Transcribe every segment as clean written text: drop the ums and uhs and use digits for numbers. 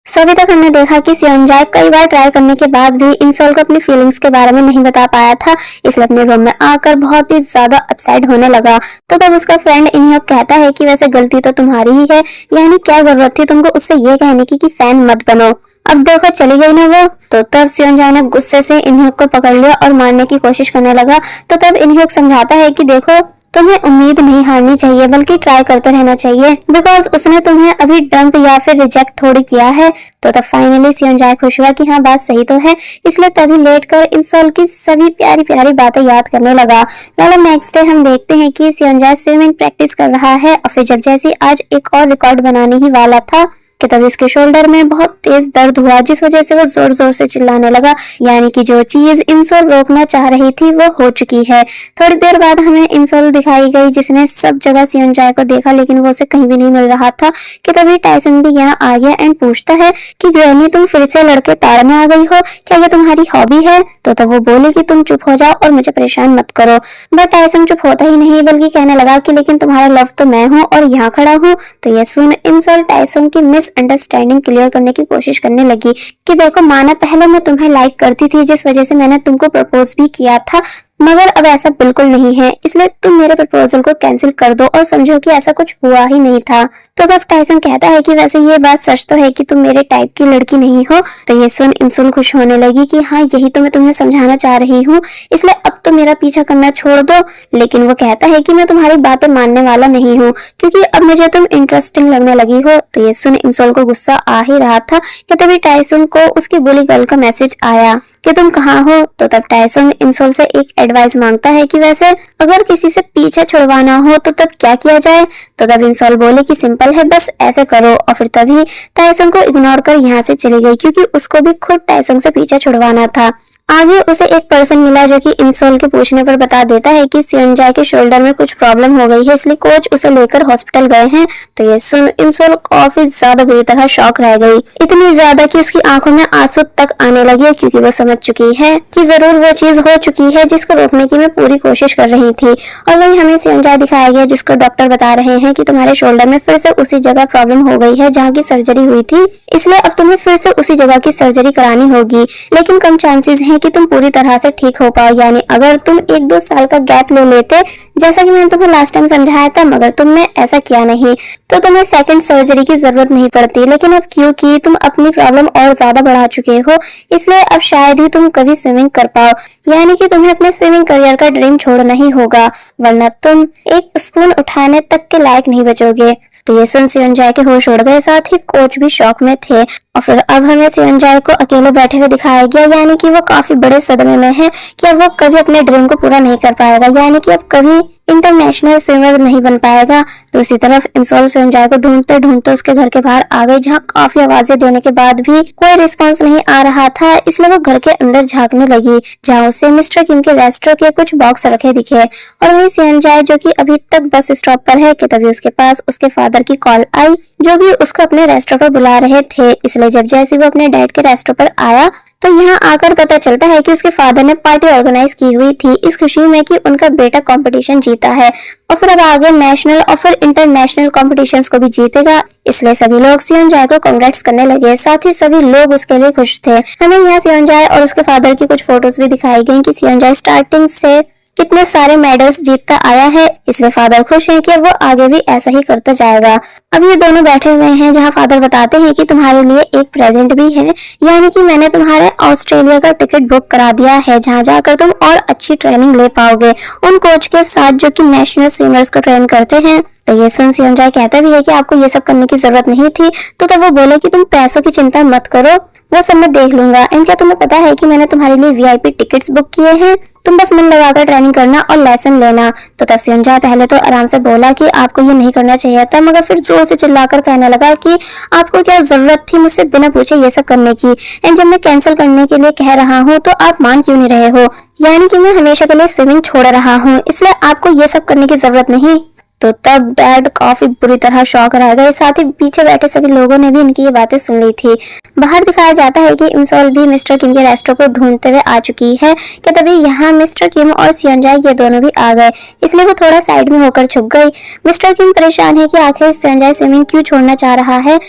सो अभी तक हमने देखा कि सियोनजाए कई बार ट्राई करने के बाद भी इंसोल को अपनी फीलिंग्स के बारे में नहीं बता पाया था, इसलिए अपने रूम में आकर बहुत ही ज्यादा अपसेट होने लगा। तो तब उसका फ्रेंड इनह्योक कहता है कि वैसे गलती तो तुम्हारी ही है, यानी क्या जरूरत थी तुमको उससे ये कहने की कि फैन मत बनो। अब देखो चली गई ना वो। तो तब सियोनजाए ने गुस्से से इनह्योक को पकड़ लिया और मारने की कोशिश करने लगा। तो तब इनह्योक समझाता है कि देखो तुम्हें उम्मीद नहीं हारनी चाहिए बल्कि ट्राई करते रहना चाहिए, बिकॉज उसने तुम्हें अभी डंप या फिर रिजेक्ट थोड़ी किया है। तो तब फाइनली सियोनजाए खुश हुआ कि हाँ बात सही तो है, इसलिए तभी लेटकर इंसोल की सभी प्यारी प्यारी बातें याद करने लगा। मतलब नेक्स्ट डे हम देखते हैं कि सियोनजाए स्विमिंग प्रैक्टिस कर रहा है और फिर जब जैसे आज एक और रिकॉर्ड बनाने ही वाला था कि तभी उसके शोल्डर में बहुत तेज दर्द हुआ, जिस वजह से वो जोर जोर से चिल्लाने लगा, यानी कि जो चीज इंसोल रोकना चाह रही थी वो हो चुकी है। थोड़ी देर बाद हमें इंसोल दिखाई गई जिसने सब जगह सियोनजाए को देखा लेकिन वो उसे कहीं भी नहीं मिल रहा था। कि तभी टाइसन भी यहाँ आ गया एंड पूछता है कि ग्रैनी तुम फिर से लड़के ताड़ने आ गई हो, क्या ये तुम्हारी हॉबी है? तो तब वो बोले कि तुम चुप हो जाओ और मुझे परेशान मत करो। बट टाइसन चुप होता ही नहीं बल्कि कहने लगा कि लेकिन तुम्हारा लव तो मैं हूँ और यहाँ खड़ा हूँ। तो ये सुन इंसोल टाइसन की अंडरस्टैंडिंग क्लियर करने की कोशिश करने लगी कि देखो माना पहले मैं तुम्हें लाइक करती थी जिस वजह से मैंने तुमको प्रपोज भी किया था, मगर अब ऐसा बिल्कुल नहीं है, इसलिए तुम मेरे प्रपोजल को कैंसिल कर दो और समझो कि ऐसा कुछ हुआ ही नहीं था। तो तब टाइसन कहता है कि वैसे ये बात सच तो है कि तुम मेरे टाइप की लड़की नहीं हो। तो ये सुन इंसुल खुश होने लगी कि हाँ यही तो मैं तुम्हें समझाना चाह रही हूँ, इसलिए अब तो मेरा पीछा करना छोड़ दो। लेकिन वो कहता है कि मैं तुम्हारी बातें मानने वाला नहीं हूँ क्योंकि अब मुझे तुम इंटरेस्टिंग लगने लगी हो। तो ये सुन इंसुल को गुस्सा आ ही रहा था कि तभी टाइसन को उसकी बुली गर्ल का मैसेज आया कि तुम कहाँ हो। तो तब टाइसन इंसोल से एक एडवाइस मांगता है कि वैसे अगर किसी से पीछे छुड़वाना हो तो तब क्या किया जाए। तो तब इंसोल बोले कि सिंपल है, बस ऐसे करो। और फिर तभी टाइसन को इग्नोर कर यहाँ से चली गई क्योंकि उसको भी खुद टाइसन से पीछे छुड़वाना था। आगे उसे एक पर्सन मिला जो कि इंसोल के पूछने पर बता देता है कि सियोनजाए के शोल्डर में कुछ प्रॉब्लम हो गई है, इसलिए कोच उसे लेकर हॉस्पिटल गए हैं। तो ये सुन इंसोल काफी ज्यादा बुरी तरह शॉक रह गई, इतनी ज्यादा कि उसकी आंखों में आंसू तक आने लगे क्योंकि वो समझ चुकी है कि जरूर वो चीज हो चुकी है जिसको रोकने की मैं पूरी कोशिश कर रही थी। और वही हमें सियोनजाए दिखाया गया जिसको डॉक्टर बता रहे हैं कि तुम्हारे शोल्डर में फिर से उसी जगह प्रॉब्लम हो गई है जहाँ की सर्जरी हुई थी, इसलिए अब तुम्हें फिर से उसी जगह की सर्जरी करानी होगी, लेकिन कम चांसेस हैं कि तुम पूरी तरह से ठीक हो पाओ। यानी अगर तुम 1-2 साल का गैप ले लेते जैसा कि मैंने तुम्हें लास्ट टाइम समझाया था, मगर तुमने ऐसा किया नहीं, तो तुम्हें सेकंड सर्जरी की जरूरत नहीं पड़ती। लेकिन अब क्योंकि तुम अपनी प्रॉब्लम और ज्यादा बढ़ा चुके हो, इसलिए अब शायद ही तुम कभी स्विमिंग कर पाओ, यानी कि तुम्हें अपने स्विमिंग करियर का ड्रीम छोड़ना ही होगा, वरना तुम एक स्पून उठाने तक के लायक नहीं बचोगे। तो ये सुन सियोनजाए के होश उड़ गए, साथ ही कोच भी शॉक में थे। और फिर अब हमें सियोनजाए को अकेले बैठे हुए दिखाया गया, यानी कि वो काफी बड़े सदमे में है कि अब वो कभी अपने ड्रीम को पूरा नहीं कर पाएगा, यानी कि अब कभी इंटरनेशनल स्विमर नहीं बन पाएगा। दूसरी तरफ इंसोल सियोनजाए को ढूंढते ढूंढते उसके घर के बाहर आ गई, जहाँ काफी आवाजें देने के बाद भी कोई रिस्पांस नहीं आ रहा था, इसलिए वो घर के अंदर झांकने लगी, जहाँ उसे मिस्टर किम के रेस्टोरेंट के कुछ बॉक्स रखे दिखे। और वही सियोनजाए जो कि अभी तक बस स्टॉप पर है कि तभी उसके पास उसके फादर की कॉल आई जो भी उसको अपने रेस्टोरेंट पर बुला रहे थे। इसलिए जब जैसे वो अपने डैड के रेस्टोरेंट पर आया तो यहाँ आकर पता चलता है कि उसके फादर ने पार्टी ऑर्गेनाइज की हुई थी इस खुशी में कि उनका बेटा कंपटीशन जीता है और फिर अब आगे नेशनल और फिर इंटरनेशनल कॉम्पिटिशन्स को भी जीतेगा। इसलिए सभी लोग सियोनजाए को कांग्रेट्स करने लगे, साथ ही सभी लोग उसके लिए खुश थे। हमें यहाँ सियोनजाए और उसके फादर की कुछ फोटोज भी दिखाई गई कि सियोनजाए स्टार्टिंग से कितने सारे मेडल्स जीतता आया है, इसलिए फादर खुश हैं कि वो आगे भी ऐसा ही करता जाएगा। अब ये दोनों बैठे हुए हैं जहां फादर बताते हैं कि तुम्हारे लिए एक प्रेजेंट भी है, यानी कि मैंने तुम्हारे ऑस्ट्रेलिया का टिकट बुक करा दिया है जहां जाकर तुम और अच्छी ट्रेनिंग ले पाओगे उन कोच के साथ जो कि नेशनल स्विमर्स को ट्रेन करते हैं। तो ये सुन सियोनजाए कहता भी है कि आपको ये सब करने की जरूरत नहीं थी। तो वो बोले कि तुम पैसों की चिंता मत करो, वो सब मैं देख लूंगा। एंड क्या तुम्हें पता है कि मैंने तुम्हारे लिए वीआईपी टिकट्स बुक किए हैं, तुम बस मन लगाकर ट्रेनिंग करना और लेसन लेना। तो तब सियोनजाए पहले तो आराम से बोला कि आपको ये नहीं करना चाहिए था, मगर फिर जोर से चिल्लाकर कहने लगा कि आपको क्या जरूरत थी मुझसे बिना पूछे ये सब करने की, एंड जब मैं कैंसिल करने के लिए कह रहा हूँ तो आप मान क्यों नहीं रहे हो, यानी कि मैं हमेशा के लिए स्विमिंग छोड़ रहा हूँ, इसलिए आपको ये सब करने की जरूरत नहीं। तो तब डैड काफी बुरी तरह शॉक रह गए, साथ ही पीछे बैठे सभी लोगों ने भी इनकी ये बातें सुन ली थी। बाहर दिखाया जाता है कि इंसोल भी मिस्टर किम के रेस्टोरेंट को ढूंढते हुए आ चुकी है कि तभी यहाँ मिस्टर किम और सियोनजाए ये दोनों भी आ गए, इसलिए वो थोड़ा साइड में होकर छुप गई। मिस्टर किम परेशान है कि आखिर सियोनजाए स्विमिंग क्यों छोड़ना चाह रहा है,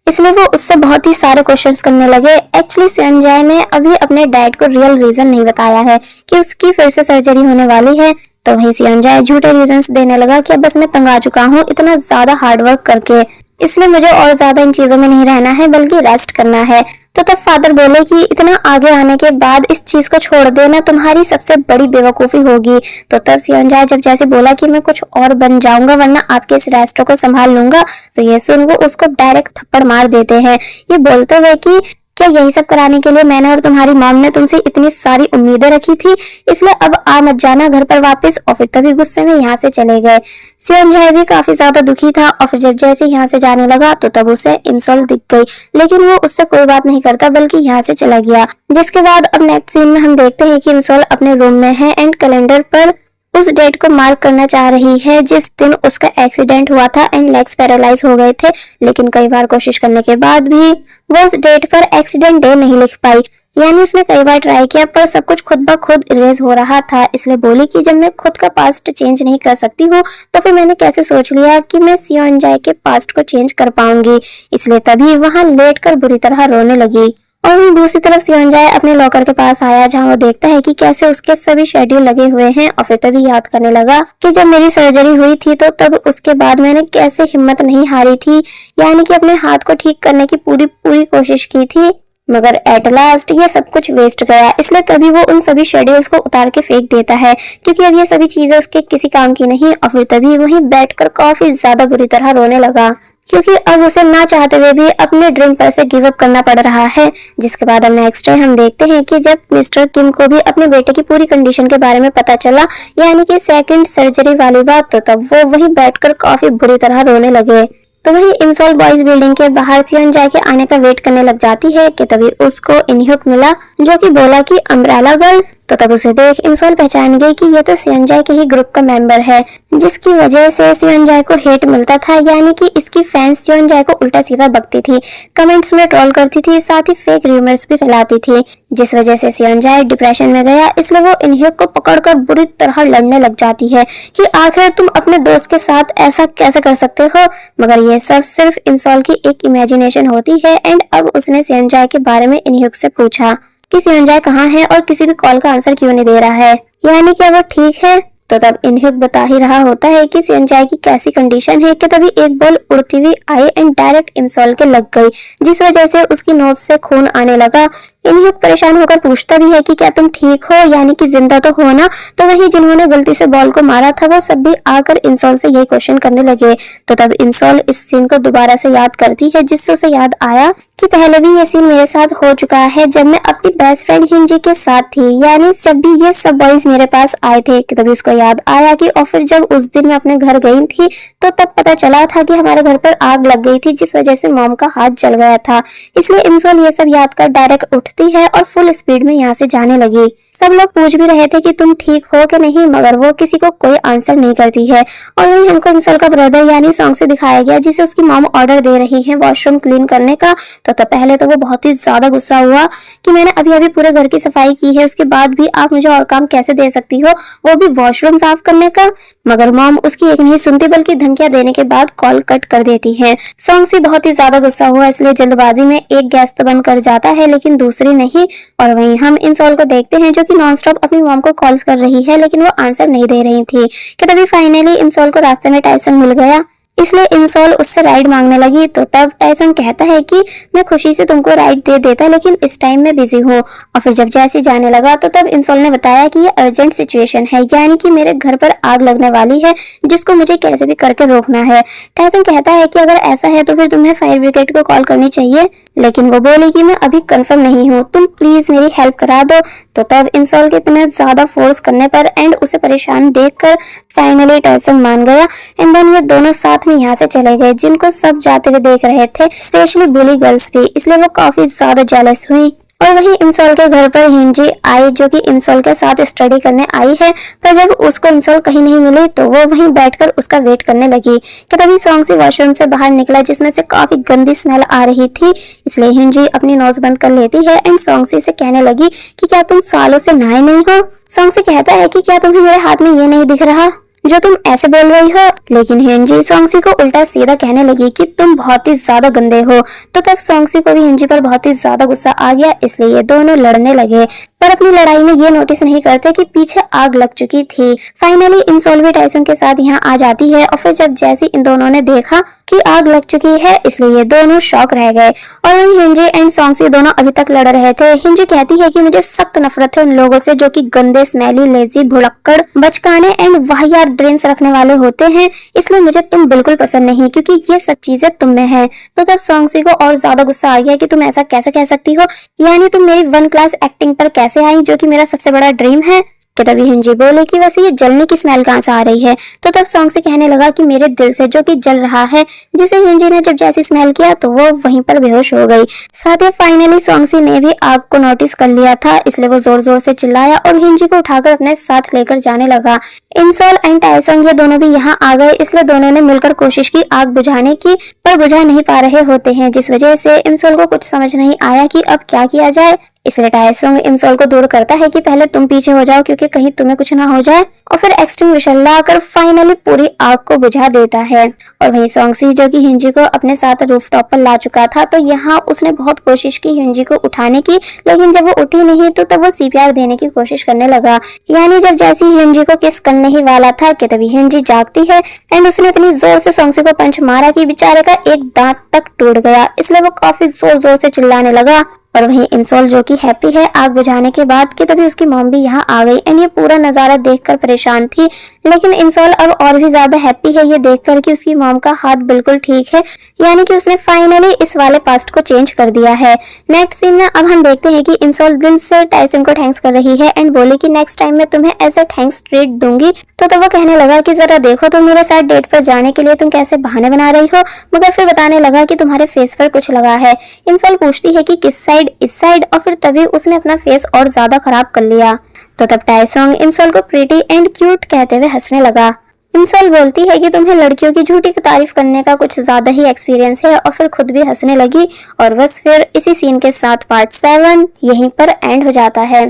इसलिए वो उससे बहुत ही सारे क्वेश्चंस करने लगे। एक्चुअली सेयोनजाए ने अभी अपने डैड को रियल रीजन नहीं बताया है कि उसकी फिर से सर्जरी होने वाली है। तो वही सेयोनजाए झूठे रीजंस देने लगा कि अब बस मैं तंग आ चुका हूँ इतना ज्यादा हार्ड वर्क करके, इसलिए मुझे और ज्यादा इन चीजों में नहीं रहना है बल्कि रेस्ट करना है। तो तब फादर बोले कि इतना आगे आने के बाद इस चीज को छोड़ देना तुम्हारी सबसे बड़ी बेवकूफी होगी। तो तब सेयोनजाए जब जैसे बोला कि मैं कुछ और बन जाऊंगा वरना आपके इस रेस्टोरेंट को संभाल लूंगा, तो ये सुन वो उसको डायरेक्ट थप्पड़ मार देते हैं, ये बोलते हुए कि क्या यही सब कराने के लिए मैंने और तुम्हारी मॉम ने तुमसे इतनी सारी उम्मीदें रखी थी, इसलिए अब आ मत जाना घर पर वापस। और फिर तभी गुस्से में यहाँ से चले गए। सेयोनजाए भी काफी ज्यादा दुखी था और फिर जब जैसे यहाँ से जाने लगा तो तब उसे इमसोल दिख गई, लेकिन वो उससे कोई बात नहीं करता बल्कि यहाँ से चला गया। जिसके बाद अब नेक्स्ट सीन में हम देखते हैं कि इमसोल अपने रूम में है एंड कैलेंडर पर उस डेट को मार्क करना चाह रही है जिस दिन उसका एक्सीडेंट हुआ था एंड लेग्स पैरालाइज हो गए थे, लेकिन कई बार कोशिश करने के बाद भी वो उस डेट पर एक्सीडेंट डे नहीं लिख पाई। यानी उसने कई बार ट्राई किया पर सब कुछ खुद ब खुद इरेज हो रहा था। इसलिए बोली कि जब मैं खुद का पास्ट चेंज नहीं कर सकती हूँ तो फिर मैंने कैसे सोच लिया कि मैं सेयोनजाए के पास्ट को चेंज कर पाऊंगी। इसलिए तभी वहां लेट कर बुरी तरह रोने लगी। और वहीं दूसरी तरफ सेयोनजाए अपने लॉकर के पास आया जहां वो देखता है कि कैसे उसके सभी शेड्यूल लगे हुए हैं और फिर तभी याद करने लगा कि जब मेरी सर्जरी हुई थी तो तब उसके बाद मैंने कैसे हिम्मत नहीं हारी थी, यानी कि अपने हाथ को ठीक करने की पूरी पूरी कोशिश की थी, मगर एट लास्ट ये सब कुछ वेस्ट गया। इसलिए तभी वो उन सभी शेड्यूल्स को उतार के फेंक देता है क्योंकि अब ये सभी चीजें उसके किसी काम की नहीं। और फिर तभी वहीं बैठकर काफी ज्यादा बुरी तरह रोने लगा क्योंकि अब उसे ना चाहते हुए भी अपने ड्रीम पर से गिव अप करना पड़ रहा है। जिसके बाद अब नेक्स्ट डे हम देखते हैं कि जब मिस्टर किम को भी अपने बेटे की पूरी कंडीशन के बारे में पता चला, यानी कि सेकंड सर्जरी वाली बात, तो तब वो वहीं बैठकर काफी बुरी तरह रोने लगे। तो वही इमसोल बॉयज बिल्डिंग के बाहर सेयोनजाए के आने का वेट करने लग जाती है कि तभी उसको इनह्युक मिला जो कि बोला कि अम्ब्रेला गर्ल। तो तब उसे देख इमसोल पहचान गई कि ये तो सेयोनजाए के ही ग्रुप का मेंबर है, जिसकी वजह से सेयोनजाए को हेट मिलता था, यानी कि इसकी फैंस सेयोनजाए को उल्टा सीधा बकती थी, कमेंट्स में ट्रोल करती थी, साथ ही फेक रूमर्स भी फैलाती थी, जिस वजह से सेयोनजाए डिप्रेशन में गया। इसलिए वो इनह्युक को पकड़कर बुरी तरह लड़ने लग जाती है कि आखिर तुम अपने दोस्त के साथ ऐसा कैसे कर सकते हो, मगर ये सब सिर्फ इमसोल की एक इमेजिनेशन होती है। एंड अब उसने सेयोनजाए के बारे में इनह्युक से पूछा कि सेयोनजाए कहाँ है और किसी भी कॉल का आंसर क्यों नहीं दे रहा है, यानी क्या वो ठीक है। तो तब इनह्युक बता ही रहा होता है कि सेयोनजाए की कैसी कंडीशन है कि तभी एक बॉल उड़ती हुई आई एंड डायरेक्ट इमसोल के लग गई, जिस वजह से उसकी नोज से खून आने लगा। इनह्युक परेशान होकर पूछता भी है कि क्या तुम ठीक हो, यानी कि जिंदा तो हो ना। तो वही जिन्होंने गलती से बॉल को मारा था वो सब भी आकर इमसोल से यही क्वेश्चन करने लगे। तो तब इमसोल इस सीन को दोबारा से याद करती है, जिससे उसे याद आया कि पहले भी ये सीन मेरे साथ हो चुका है जब मैं अपनी बेस्ट फ्रेंड हिंजी के साथ थी, यानी जब भी ये सब बॉयज मेरे पास आए थे। कि तभी उसको याद आया कि और फिर जब उस दिन मैं अपने घर गई थी तो तब पता चला था कि हमारे घर पर आग लग गई थी, जिस वजह से मॉम का हाथ जल गया था। इसलिए इमसोल ये सब याद कर डायरेक्ट उठती है और फुल स्पीड में यहाँ से जाने लगी। सब लोग पूछ भी रहे थे कि तुम ठीक हो कि नहीं, मगर वो किसी को कोई आंसर नहीं करती है। और वही हमको इमसोल का ब्रदर यानी सॉन्ग से दिखाया गया, जिसे उसकी मॉम ऑर्डर दे रही है वॉशरूम क्लीन करने का। तो तब पहले तो वो बहुत ही ज्यादा गुस्सा हुआ कि मैंने अभी अभी पूरे घर की सफाई की है, उसके बाद भी आप मुझे और काम कैसे दे सकती हो, वो भी वॉशरूम साफ करने का। मगर मॉम उसकी एक नहीं सुनती बल्कि धमकियां देने के बाद कॉल कट कर देती है। सॉन्ग से बहुत ही ज्यादा गुस्सा हुआ, इसलिए जल्दबाजी में एक गैस तो बंद कर जाता है लेकिन दूसरी नहीं। और वहीं हम इमसोल को देखते हैं जो कि नॉनस्टॉप अपनी मॉम को कॉल्स कर रही है लेकिन वो आंसर नहीं दे रही थी। कि तभी फाइनली इमसोल को रास्ते में टाइसन मिल गया, इसलिए इमसोल उससे राइड मांगने लगी। तो तब टाइसन कहता है कि मैं खुशी से तुमको राइड दे देता लेकिन इस टाइम मैं बिजी हूँ। और फिर जब जैसे जाने लगा तो तब इमसोल ने बताया कि ये अर्जेंट सिचुएशन है, यानी कि मेरे घर पर आग लगने वाली है जिसको मुझे कैसे भी करके रोकना है। टाइसन कहता है कि अगर ऐसा है तो फिर तुम्हें फायर ब्रिगेड को कॉल करनी चाहिए, लेकिन वो बोली कि मैं अभी कंफर्म नहीं हूँ, तुम प्लीज मेरी हेल्प करा दो। तो तब इमसोल के इतना ज्यादा फोर्स करने पर एंड उसे परेशान देखकर फाइनली टाइसन मान गया। एंड देन ये दोनों साथ में यहाँ से चले गए, जिनको सब जाते हुए देख रहे थे, स्पेशली बुली गर्ल्स भी, इसलिए वो काफी ज्यादा जेलस हुई। और वही इमसोल के घर पर हिंजी आई जो कि इमसोल के साथ स्टडी करने आई है, पर जब उसको इमसोल कहीं नहीं मिली तो वो वहीं बैठकर उसका वेट करने लगी। कि तभी सॉन्ग से वॉशरूम से बाहर निकला जिसमें से काफी गंदी स्मेल आ रही थी, इसलिए हिंजी अपनी नोज बंद कर लेती है एंड सॉन्ग से कहने लगी कि क्या तुम सालों से नहाए नहीं हो। सॉन्ग से कहता है कि क्या तुम्हें मेरे हाथ में ये नहीं दिख रहा, जो तुम ऐसे बोल रही हो। लेकिन हिंजी सोंगसी को उल्टा सीधा कहने लगी कि तुम बहुत ही ज्यादा गंदे हो। तो तब सोंगसी को भी हिंजी पर बहुत ही ज्यादा गुस्सा आ गया, इसलिए ये दोनों लड़ने लगे। पर अपनी लड़ाई में ये नोटिस नहीं करते कि पीछे आग लग चुकी थी। फाइनली इंसोल भी टाइसन के साथ यहाँ आ जाती है और फिर जब जैसे इन दोनों ने देखा कि आग लग चुकी है, इसलिए ये दोनों शॉक रह गए। और वहीं हिंजी एंड सोंगसी दोनों अभी तक लड़ रहे थे। हिंजी कहती है कि मुझे सख्त नफरत है उन लोगों से जो कि गंदे, स्मेली, लेजी, भुलक्कड़, बचकाने एंड वाहियात ड्रिंक्स रखने वाले होते हैं, इसलिए मुझे तुम बिल्कुल पसंद नहीं, क्योंकि ये सब चीजें तुम में है। तो तब सोंगसी को और ज्यादा गुस्सा आ गया कि तुम ऐसा कैसे कह सकती हो, यानी तुम मेरी 1 क्लास एक्टिंग पर कैसे आई, जो कि मेरा सबसे बड़ा ड्रीम है। तो तभी हिंजी बोले कि वैसे ये जलने की स्मेल कहाँ से आ रही है। तो तब सोंगसी कहने लगा कि मेरे दिल से, जो कि जल रहा है, जिसे हिंजी ने जब जैसी स्मेल किया तो वो वहीं पर बेहोश हो गई। साथ ही फाइनली सोंगसी ने भी आग को नोटिस कर लिया था, इसलिए वो जोर जोर से चिल्लाया और हिंजी को उठाकर अपने साथ लेकर जाने लगा। इंसोल एंड टाइसंग ये दोनों भी यहाँ आ गए, इसलिए दोनों ने मिलकर कोशिश की आग बुझाने की, पर बुझा नहीं पा रहे होते हैं, जिस वजह से इंसोल को कुछ समझ नहीं आया कि अब क्या किया जाए। इसलिए टाइसंग इंसोल को दूर करता है कि पहले तुम पीछे हो जाओ, क्योंकि कहीं तुम्हें कुछ ना हो जाए, और फिर एक्सटिंग्विशर लाकर फाइनली पूरी आग को बुझा देता है। और वहीं सोंगसी, जो कि हिंजी को अपने साथ रूफटॉप पर ला चुका था, तो यहाँ उसने बहुत कोशिश की हिंजी को उठाने की, लेकिन जब वो उठी नहीं तो तब वो सीपीआर देने की कोशिश करने लगा। यानी जब जैसी हिंजी को किस करने ही वाला था कि तभी हिंजी जागती है एंड उसने इतनी जोर से सोंगसी को पंच मारा कि बेचारे का एक दांत तक टूट गया, इसलिए वो काफी जोर जोर से चिल्लाने लगा। और वहीं इंसोल, जो कि हैप्पी है आग बुझाने के बाद, कि तभी उसकी मॉम भी यहाँ आ गई एंड ये पूरा नजारा देखकर परेशान थी। लेकिन इंसोल अब और भी ज्यादा हैप्पी है ये देखकर कि उसकी मॉम का हाथ बिल्कुल ठीक है, यानी कि उसने फाइनली इस वाले पास्ट को चेंज कर दिया है। नेक्स्ट सीन में अब हम देखते हैं कि इंसोल दिल से टाइसन को थैंक्स कर रही है एंड बोली कि नेक्स्ट टाइम मैं तुम्हें ऐसे थैंक्स ट्रीट दूंगी। तो वो कहने लगा कि जरा देखो तुम मेरे साथ डेट पर जाने के लिए तुम कैसे बहाने बना रही हो, मगर फिर बताने लगा कि तुम्हारे फेस पर कुछ लगा है। इंसोल पूछती है कि किस साइड, इस साइड, और फिर तभी उसने अपना फेस और ज्यादा खराब कर लिया। तो तब टाइसंग इंसोल को प्रीटी एंड क्यूट कहते हुए हंसने लगा। इंसोल बोलती है कि तुम्हें लड़कियों की झूठी तारीफ करने का कुछ ज्यादा ही एक्सपीरियंस है, और फिर खुद भी हंसने लगी। और बस फिर इसी सीन के साथ पार्ट 7 यहीं पर एंड हो जाता है।